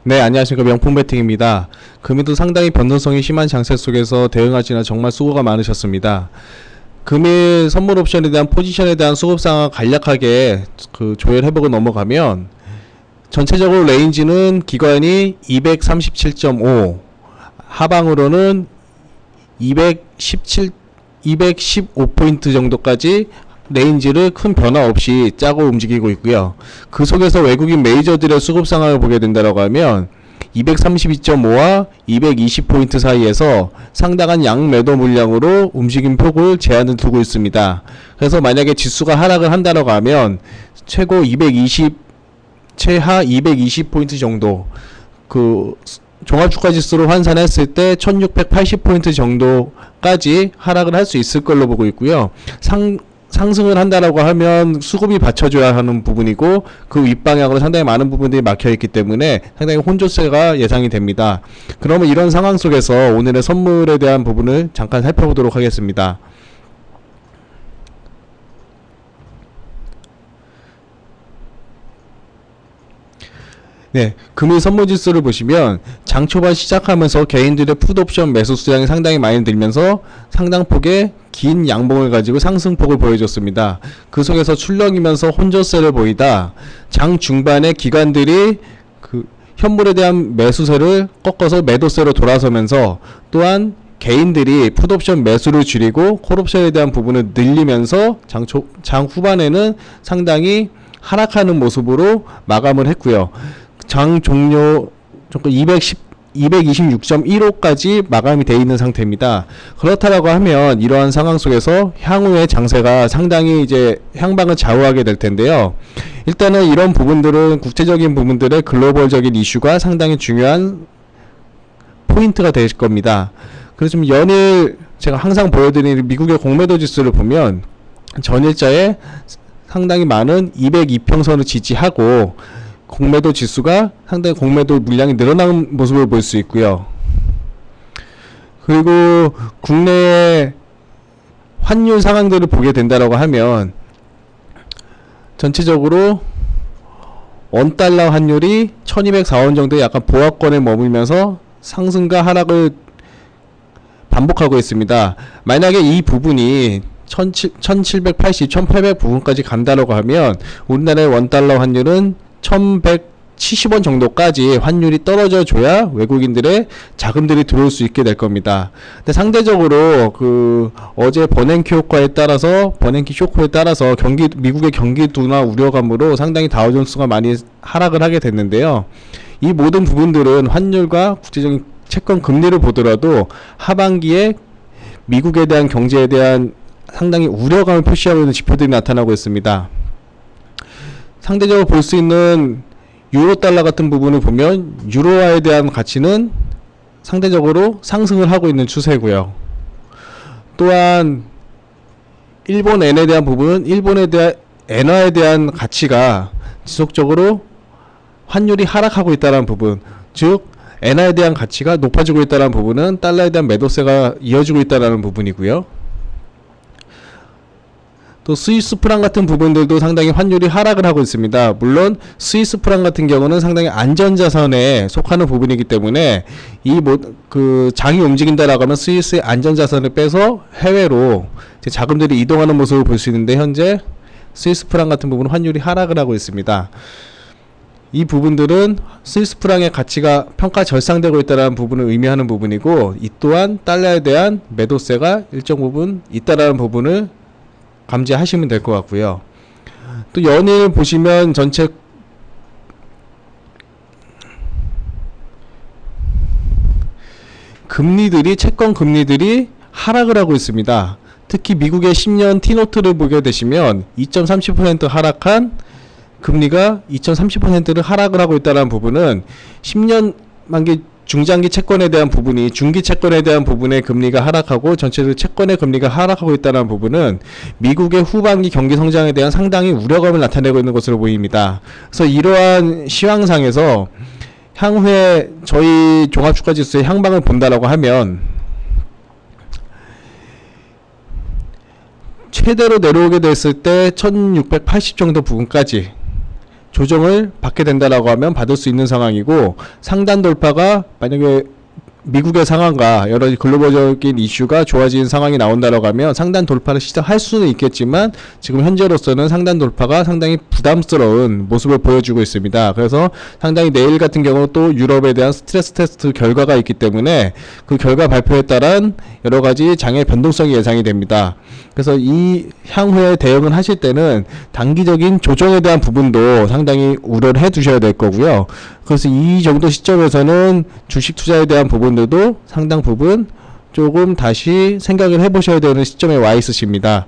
네, 안녕하십니까. 명품배팅입니다. 금일도 상당히 변동성이 심한 장세 속에서 대응하시느라 정말 수고가 많으셨습니다. 금일 선물 옵션에 대한 포지션에 대한 수급 상황 간략하게 조율해보고 넘어가면, 전체적으로 레인지는 기관이 237.5, 하방으로는 215포인트 정도까지 레인지를 큰 변화 없이 짜고 움직이고 있고요. 그 속에서 외국인 메이저들의 수급 상황을 보게 된다고 하면 232.5와 220포인트 사이에서 상당한 양매도 물량으로 움직임 폭을 제한을 두고 있습니다. 그래서 만약에 지수가 하락을 한다고 하면 최하 220포인트 정도, 종합주가지수로 환산했을 때 1680포인트 정도까지 하락을 할 수 있을 걸로 보고 있고요. 상승을 한다라고 하면 수급이 받쳐줘야 하는 부분이고, 그 윗방향으로 상당히 많은 부분들이 막혀있기 때문에 상당히 혼조세가 예상이 됩니다. 그러면 이런 상황 속에서 오늘의 선물에 대한 부분을 잠깐 살펴보도록 하겠습니다. 네, 금일 선물지수를 보시면 장 초반 시작하면서 개인들의 풋옵션 매수 수량이 상당히 많이 들면서 상당폭의 긴 양봉을 가지고 상승폭을 보여줬습니다. 그 속에서 출렁이면서 혼조세를 보이다 장 중반에 기관들이 현물에 대한 매수세를 꺾어서 매도세로 돌아서면서, 또한 개인들이 풋옵션 매수를 줄이고 콜옵션에 대한 부분을 늘리면서 장 후반에는 상당히 하락하는 모습으로 마감을 했고요. 장 종료 226.15까지 마감이 되어 있는 상태입니다. 그렇다라고 하면 이러한 상황 속에서 향후의 장세가 상당히 이제 향방을 좌우하게 될 텐데요. 일단은 이런 부분들은 국제적인 부분들의 글로벌적인 이슈가 상당히 중요한 포인트가 될 겁니다. 그래서 좀 연일 제가 항상 보여드리는 미국의 공매도 지수를 보면 전일자에 상당히 많은 202평선을 지지하고 공매도 지수가 상당히 공매도 물량이 늘어나는 모습을 볼 수 있고요. 그리고 국내의 환율 상황들을 보게 된다라고 하면 전체적으로 원달러 환율이 1204원 정도의 약간 보합권에 머물면서 상승과 하락을 반복하고 있습니다. 만약에 이 부분이 1780, 1800 부분까지 간다라고 하면 우리나라의 원달러 환율은 1170원 정도까지 환율이 떨어져 줘야 외국인들의 자금들이 들어올 수 있게 될 겁니다. 근데 상대적으로 어제 버냉키 효과에 따라서, 버냉키 쇼크에 따라서 미국의 경기 둔화 우려감으로 상당히 다우존스가 많이 하락을 하게 됐는데요. 이 모든 부분들은 환율과 국제적인 채권 금리를 보더라도 하반기에 미국에 대한 경제에 대한 상당히 우려감을 표시하고 있는 지표들이 나타나고 있습니다. 상대적으로 볼 수 있는 유로 달러 같은 부분을 보면 유로화에 대한 가치는 상대적으로 상승을 하고 있는 추세고요. 또한 일본 엔에 대한 부분은 일본에 대한 엔화에 대한 가치가 지속적으로 환율이 하락하고 있다는 부분, 즉 엔화에 대한 가치가 높아지고 있다는 부분은 달러에 대한 매도세가 이어지고 있다는 부분이고요. 또 스위스 프랑 같은 부분들도 상당히 환율이 하락을 하고 있습니다. 물론 스위스 프랑 같은 경우는 상당히 안전자산에 속하는 부분이기 때문에 장이 움직인다라고 하면 스위스의 안전자산을 빼서 해외로 자금들이 이동하는 모습을 볼 수 있는데, 현재 스위스 프랑 같은 부분은 환율이 하락을 하고 있습니다. 이 부분들은 스위스 프랑의 가치가 평가 절상되고 있다는 부분을 의미하는 부분이고, 이 또한 달러에 대한 매도세가 일정 부분 있다라는 부분을 감지하시면 될 것 같고요. 또 연일 보시면 전체 채권 금리들이 하락을 하고 있습니다. 특히 미국의 10년 T노트를 보게 되시면 2.30% 하락한 금리가 2.30%를 하락을 하고 있다는 부분은 10년 만기 중장기 채권에 대한 부분이 중기 채권에 대한 부분의 금리가 하락하고 전체적으로 채권의 금리가 하락하고 있다는 부분은 미국의 후반기 경기 성장에 대한 상당히 우려감을 나타내고 있는 것으로 보입니다. 그래서 이러한 시황상에서 향후에 저희 종합주가지수의 향방을 본다라고 하면 최대로 내려오게 됐을 때 1680 정도 부분까지 조정을 받게 된다라고 하면 받을 수 있는 상황이고, 상단 돌파가 만약에 미국의 상황과 여러 글로벌적인 이슈가 좋아지는 상황이 나온다라고 하면 상단 돌파를 시작할 수는 있겠지만, 지금 현재로서는 상단 돌파가 상당히 부담스러운 모습을 보여주고 있습니다. 그래서 상당히 내일 같은 경우는 또 유럽에 대한 스트레스 테스트 결과가 있기 때문에 그 결과 발표에 따른 여러 가지 장의 변동성이 예상이 됩니다. 그래서 이 향후에 대응을 하실 때는 단기적인 조정에 대한 부분도 상당히 우려를 해 두셔야 될 거고요. 그래서 이 정도 시점에서는 주식 투자에 대한 부분들도 상당 부분 조금 다시 생각을 해 보셔야 되는 시점에 와 있으십니다.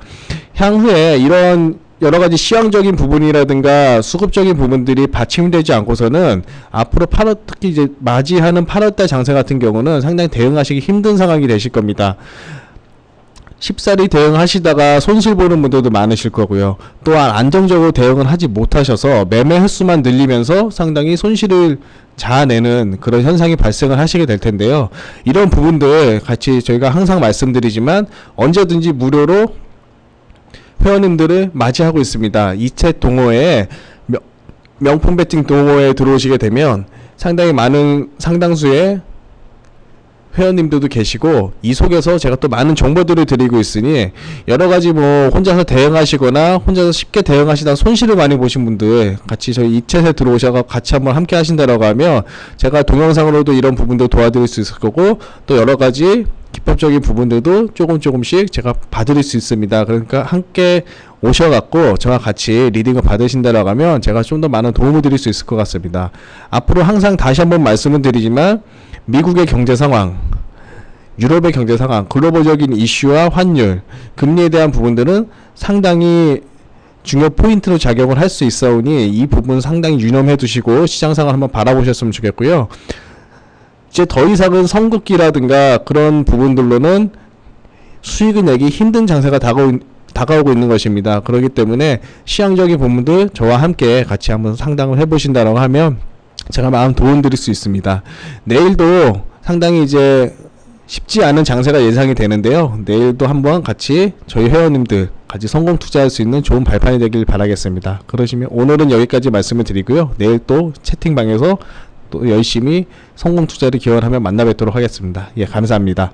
향후에 이런 여러 가지 시황적인 부분이라든가 수급적인 부분들이 받침되지 않고서는 앞으로 8월, 특히 이제 맞이하는 8월달 장세 같은 경우는 상당히 대응하시기 힘든 상황이 되실 겁니다. 쉽사리 대응하시다가 손실 보는 분들도 많으실 거고요. 또한 안정적으로 대응을 하지 못하셔서 매매 횟수만 늘리면서 상당히 손실을 자아내는 그런 현상이 발생을 하시게 될 텐데요. 이런 부분들 같이 저희가 항상 말씀드리지만 언제든지 무료로 회원님들을 맞이하고 있습니다. 이챗 동호회에 명품 베팅 동호회에 들어오시게 되면 상당히 많은 상당수의 회원님들도 계시고, 이 속에서 제가 또 많은 정보들을 드리고 있으니 여러가지 뭐 혼자서 대응하시거나 혼자서 쉽게 대응하시다 손실을 많이 보신 분들 같이 저희 이챗에 들어오셔서 같이 한번 함께 하신다라고 하면 제가 동영상으로도 이런 부분도 도와드릴 수 있을 거고, 또 여러가지 기법적인 부분들도 조금씩 제가 봐드릴 수 있습니다. 그러니까 함께 오셔갖고 저와 같이 리딩을 받으신다라고 하면 제가 좀 더 많은 도움을 드릴 수 있을 것 같습니다. 앞으로 항상 다시 한번 말씀을 드리지만, 미국의 경제 상황, 유럽의 경제 상황, 글로벌적인 이슈와 환율, 금리에 대한 부분들은 상당히 중요 포인트로 작용을 할 수 있어오니 이 부분 상당히 유념해 두시고 시장 상황을 한번 바라보셨으면 좋겠고요. 이제 더 이상은 선긋기라든가 그런 부분들로는 수익을 내기 힘든 장세가 다가오고 있는 것입니다. 그렇기 때문에 시황적인 부분들 저와 함께 같이 한번 상담을 해보신다고 하면 제가 마음 도움 드릴 수 있습니다. 내일도 상당히 이제 쉽지 않은 장세가 예상이 되는데요. 내일도 한번 같이 저희 회원님들 같이 성공 투자할 수 있는 좋은 발판이 되길 바라겠습니다. 그러시면 오늘은 여기까지 말씀을 드리고요. 내일 또 채팅방에서 또 열심히 성공 투자를 기원하며 만나 뵙도록 하겠습니다. 예, 감사합니다.